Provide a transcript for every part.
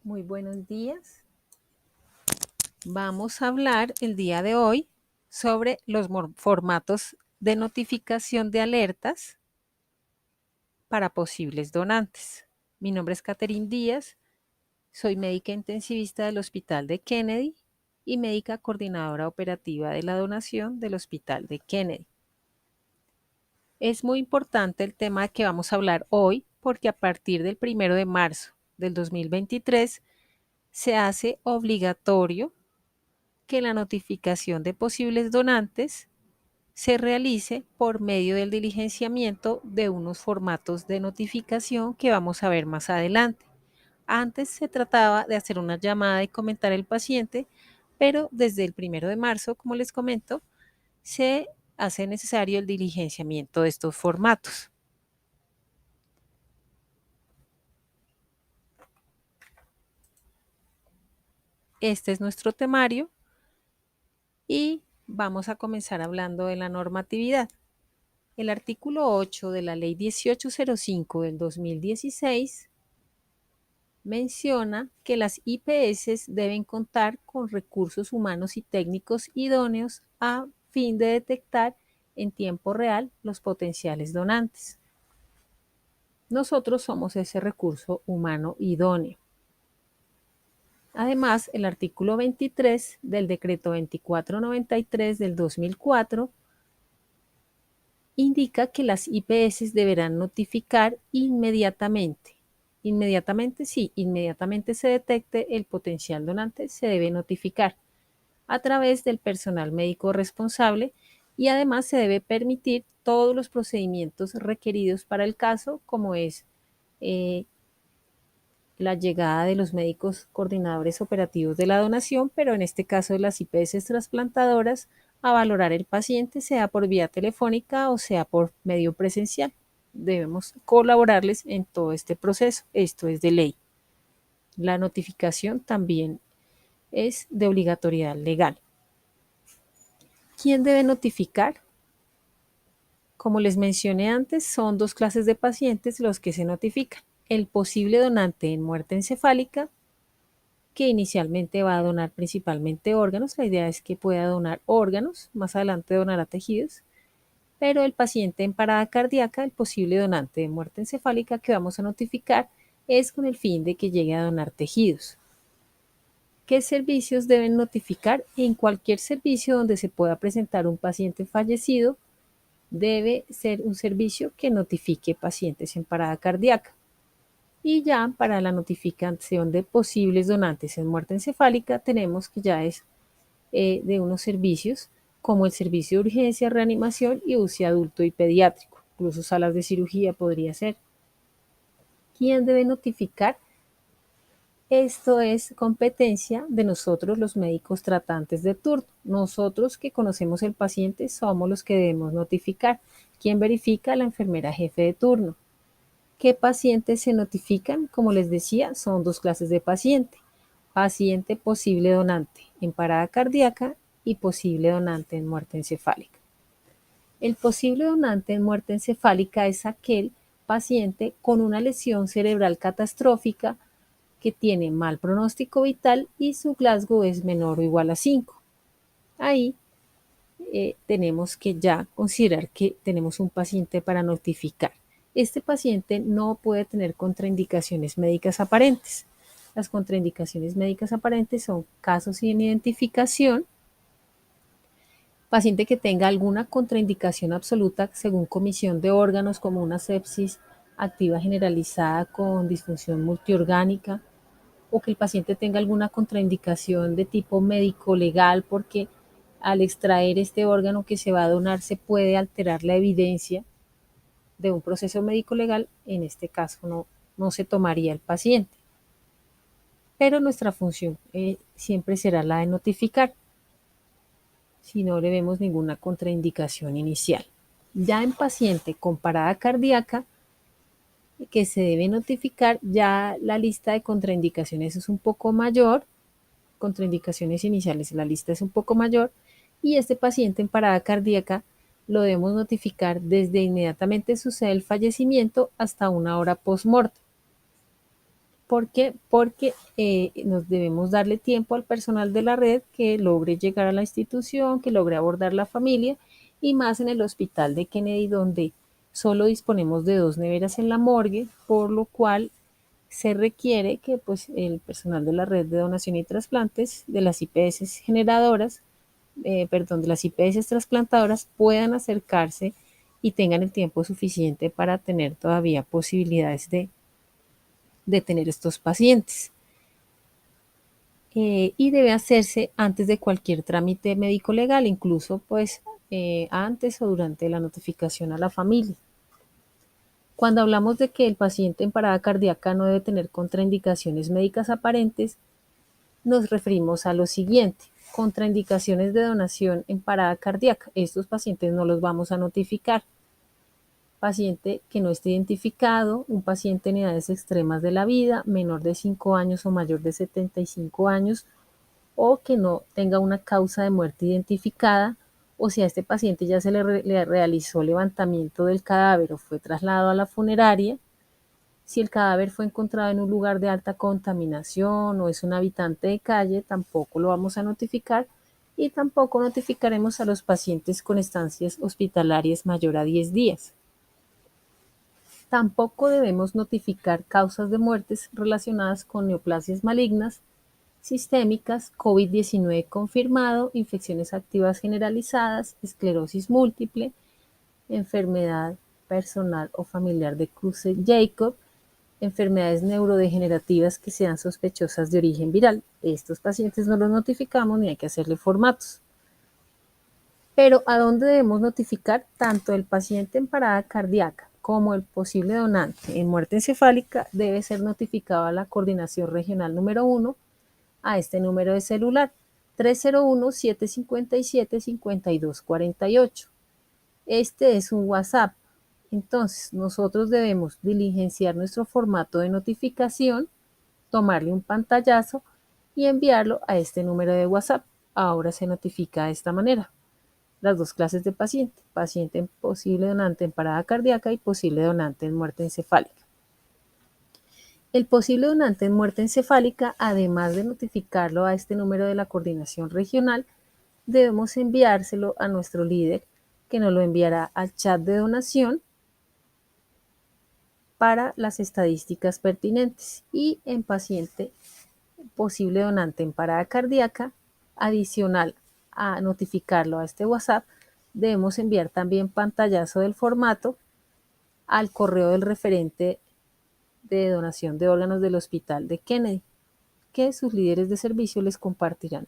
Muy buenos días. Vamos a hablar el día de hoy sobre los formatos de notificación de alertas para posibles donantes. Mi nombre es Catherine Díaz, soy médica intensivista del Hospital de Kennedy y médica coordinadora operativa de la donación del Hospital de Kennedy. Es muy importante el tema que vamos a hablar hoy porque a partir del 1 de marzo del 2023 se hace obligatorio que la notificación de posibles donantes se realice por medio del diligenciamiento de unos formatos de notificación que vamos a ver más adelante. Antes se trataba de hacer una llamada y comentar al paciente, pero desde el 1 de marzo, como les comento, se hace necesario el diligenciamiento de estos formatos. Este es nuestro temario y vamos a comenzar hablando de la normatividad. El artículo 8 de la Ley 1805 del 2016 menciona que las IPS deben contar con recursos humanos y técnicos idóneos a fin de detectar en tiempo real los potenciales donantes. Nosotros somos ese recurso humano idóneo. Además, el artículo 23 del decreto 2493 del 2004 indica que las IPS deberán notificar inmediatamente. Inmediatamente, sí, inmediatamente se detecte el potencial donante, se debe notificar a través del personal médico responsable y además se debe permitir todos los procedimientos requeridos para el caso, como es la llegada de los médicos coordinadores operativos de la donación, pero en este caso de las IPS trasplantadoras, a valorar el paciente, sea por vía telefónica o sea por medio presencial. Debemos colaborarles en todo este proceso. Esto es de ley. La notificación también es de obligatoriedad legal. ¿Quién debe notificar? Como les mencioné antes, son dos clases de pacientes los que se notifican. El posible donante en muerte encefálica, que inicialmente va a donar principalmente órganos. La idea es que pueda donar órganos, más adelante donará tejidos, pero el paciente en parada cardíaca, el posible donante de muerte encefálica que vamos a notificar, es con el fin de que llegue a donar tejidos. ¿Qué servicios deben notificar? En cualquier servicio donde se pueda presentar un paciente fallecido, debe ser un servicio que notifique pacientes en parada cardíaca. Y ya para la notificación de posibles donantes en muerte encefálica, tenemos que ya es de unos servicios como el servicio de urgencia, reanimación y UCI adulto y pediátrico. Incluso salas de cirugía podría ser. ¿Quién debe notificar? Esto es competencia de nosotros los médicos tratantes de turno. Nosotros que conocemos el paciente somos los que debemos notificar. ¿Quién verifica? La enfermera jefe de turno. ¿Qué pacientes se notifican? Como les decía, son dos clases de paciente. Paciente posible donante en parada cardíaca y posible donante en muerte encefálica. El posible donante en muerte encefálica es aquel paciente con una lesión cerebral catastrófica que tiene mal pronóstico vital y su Glasgow es menor o igual a 5. Ahí tenemos que ya considerar que tenemos un paciente para notificar. Este paciente no puede tener contraindicaciones médicas aparentes. Las contraindicaciones médicas aparentes son casos sin identificación, paciente que tenga alguna contraindicación absoluta según comisión de órganos como una sepsis activa generalizada con disfunción multiorgánica, o que el paciente tenga alguna contraindicación de tipo médico legal porque al extraer este órgano que se va a donar se puede alterar la evidencia de un proceso médico legal, en este caso no se tomaría el paciente. Pero nuestra función siempre será la de notificar si no le vemos ninguna contraindicación inicial. Ya en paciente con parada cardíaca, que se debe notificar, ya la lista de contraindicaciones es un poco mayor, contraindicaciones iniciales, la lista es un poco mayor, y este paciente en parada cardíaca lo debemos notificar desde inmediatamente sucede el fallecimiento hasta una hora post-mortem. ¿Por qué? Porque nos debemos darle tiempo al personal de la red que logre llegar a la institución, que logre abordar la familia, y más en el hospital de Kennedy, donde solo disponemos de 2 neveras en la morgue, por lo cual se requiere que pues, el personal de la red de donación y trasplantes, de las IPS generadoras, de las IPS trasplantadoras, puedan acercarse y tengan el tiempo suficiente para tener todavía posibilidades de tener estos pacientes. Y debe hacerse antes de cualquier trámite médico legal, incluso pues antes o durante la notificación a la familia. Cuando hablamos de que el paciente en parada cardíaca no debe tener contraindicaciones médicas aparentes, nos referimos a lo siguiente: contraindicaciones de donación en parada cardíaca. Estos pacientes no los vamos a notificar. Paciente que no esté identificado, un paciente en edades extremas de la vida, menor de 5 años o mayor de 75 años, o que no tenga una causa de muerte identificada, o si a este paciente ya le realizó levantamiento del cadáver o fue trasladado a la funeraria. Si el cadáver fue encontrado en un lugar de alta contaminación o es un habitante de calle, tampoco lo vamos a notificar, y tampoco notificaremos a los pacientes con estancias hospitalarias mayor a 10 días. Tampoco debemos notificar causas de muertes relacionadas con neoplasias malignas, sistémicas, COVID-19 confirmado, infecciones activas generalizadas, esclerosis múltiple, enfermedad personal o familiar de Creutzfeldt-Jakob, enfermedades neurodegenerativas que sean sospechosas de origen viral. Estos pacientes no los notificamos ni hay que hacerle formatos. Pero ¿a dónde debemos notificar? Tanto el paciente en parada cardíaca como el posible donante en muerte encefálica debe ser notificado a la coordinación regional número 1, a este número de celular: 301-757-5248. Este es un WhatsApp. Entonces, nosotros debemos diligenciar nuestro formato de notificación, tomarle un pantallazo y enviarlo a este número de WhatsApp. Ahora se notifica de esta manera las dos clases de paciente: paciente posible donante en parada cardíaca y posible donante en muerte encefálica. El posible donante en muerte encefálica, además de notificarlo a este número de la coordinación regional, debemos enviárselo a nuestro líder, que nos lo enviará al chat de donación para las estadísticas pertinentes. Y en paciente posible donante en parada cardíaca, adicional a notificarlo a este WhatsApp, debemos enviar también pantallazo del formato al correo del referente de donación de órganos del Hospital de Kennedy, que sus líderes de servicio les compartirán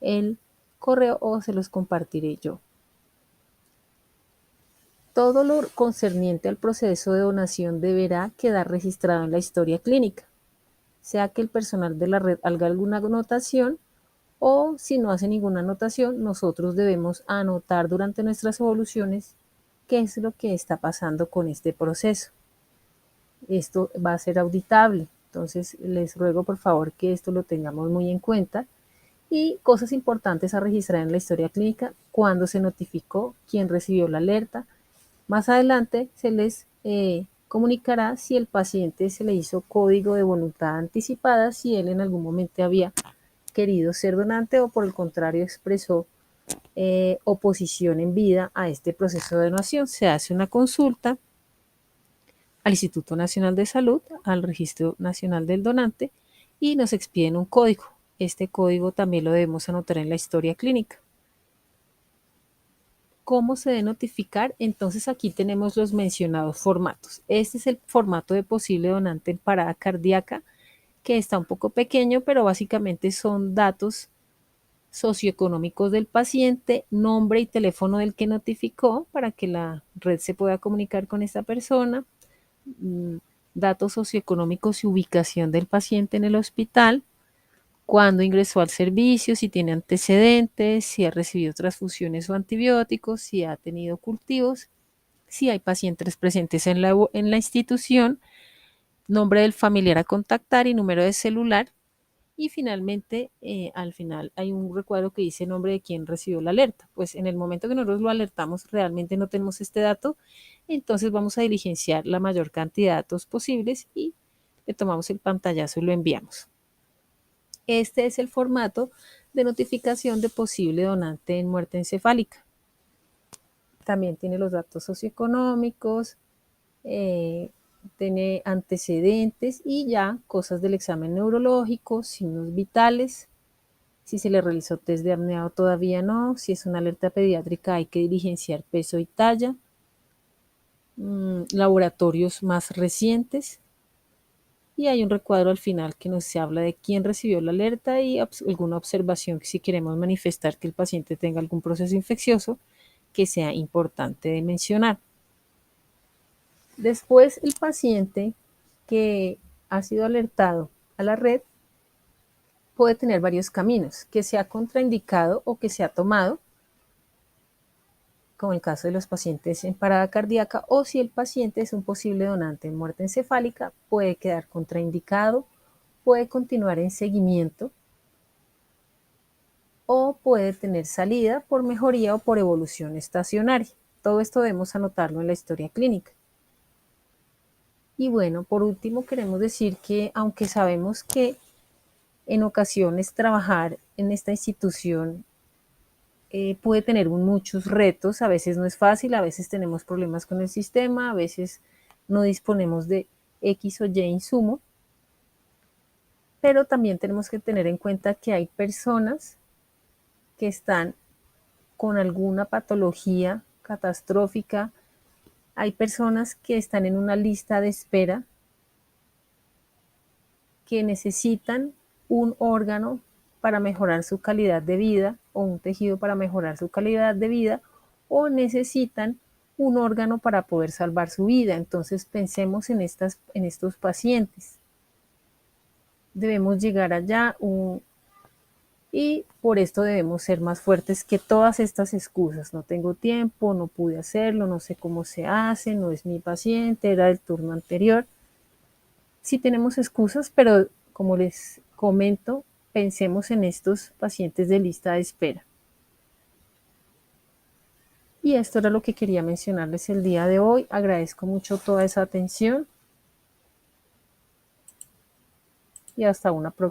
el correo o se los compartiré yo. Todo lo concerniente al proceso de donación deberá quedar registrado en la historia clínica, sea que el personal de la red haga alguna anotación o si no hace ninguna anotación, nosotros debemos anotar durante nuestras evoluciones qué es lo que está pasando con este proceso. Esto va a ser auditable, entonces les ruego por favor que esto lo tengamos muy en cuenta. Y cosas importantes a registrar en la historia clínica: cuándo se notificó, quién recibió la alerta. Más adelante se les comunicará si el paciente se le hizo código de voluntad anticipada, si él en algún momento había querido ser donante o por el contrario expresó oposición en vida a este proceso de donación. Se hace una consulta al Instituto Nacional de Salud, al Registro Nacional del Donante, y nos expiden un código. Este código también lo debemos anotar en la historia clínica. ¿Cómo se debe notificar? Entonces aquí tenemos los mencionados formatos. Este es el formato de posible donante en parada cardíaca, que está un poco pequeño, pero básicamente son datos socioeconómicos del paciente, nombre y teléfono del que notificó para que la red se pueda comunicar con esta persona, datos socioeconómicos y ubicación del paciente en el hospital, cuándo ingresó al servicio, si tiene antecedentes, si ha recibido transfusiones o antibióticos, si ha tenido cultivos, si hay pacientes presentes en la institución, nombre del familiar a contactar y número de celular. Y finalmente, al final hay un recuadro que dice nombre de quien recibió la alerta. Pues en el momento que nosotros lo alertamos, realmente no tenemos este dato, entonces vamos a diligenciar la mayor cantidad de datos posibles y le tomamos el pantallazo y lo enviamos. Este es el formato de notificación de posible donante en muerte encefálica. También tiene los datos socioeconómicos, tiene antecedentes y ya cosas del examen neurológico, signos vitales, si se le realizó test de apnea o todavía no, si es una alerta pediátrica hay que diligenciar peso y talla, laboratorios más recientes, y hay un recuadro al final que nos habla de quién recibió la alerta y alguna observación que si queremos manifestar que el paciente tenga algún proceso infeccioso que sea importante de mencionar. Después, el paciente que ha sido alertado a la red puede tener varios caminos, que sea contraindicado o que sea tomado, como el caso de los pacientes en parada cardíaca, o si el paciente es un posible donante en muerte encefálica, puede quedar contraindicado, puede continuar en seguimiento o puede tener salida por mejoría o por evolución estacionaria. Todo esto debemos anotarlo en la historia clínica. Y bueno, por último queremos decir que aunque sabemos que en ocasiones trabajar en esta institución puede tener muchos retos, a veces no es fácil, a veces tenemos problemas con el sistema, a veces no disponemos de X o Y insumo, pero también tenemos que tener en cuenta que hay personas que están con alguna patología catastrófica, hay personas que están en una lista de espera que necesitan un órgano para mejorar su calidad de vida o un tejido para mejorar su calidad de vida o necesitan un órgano para poder salvar su vida. Entonces pensemos en estos pacientes. Debemos llegar allá y por esto debemos ser más fuertes que todas estas excusas. No tengo tiempo, no pude hacerlo, no sé cómo se hace, no es mi paciente, era del turno anterior. Sí tenemos excusas, pero como les comento, pensemos en estos pacientes de lista de espera. Y esto era lo que quería mencionarles el día de hoy. Agradezco mucho toda esa atención y hasta una próxima.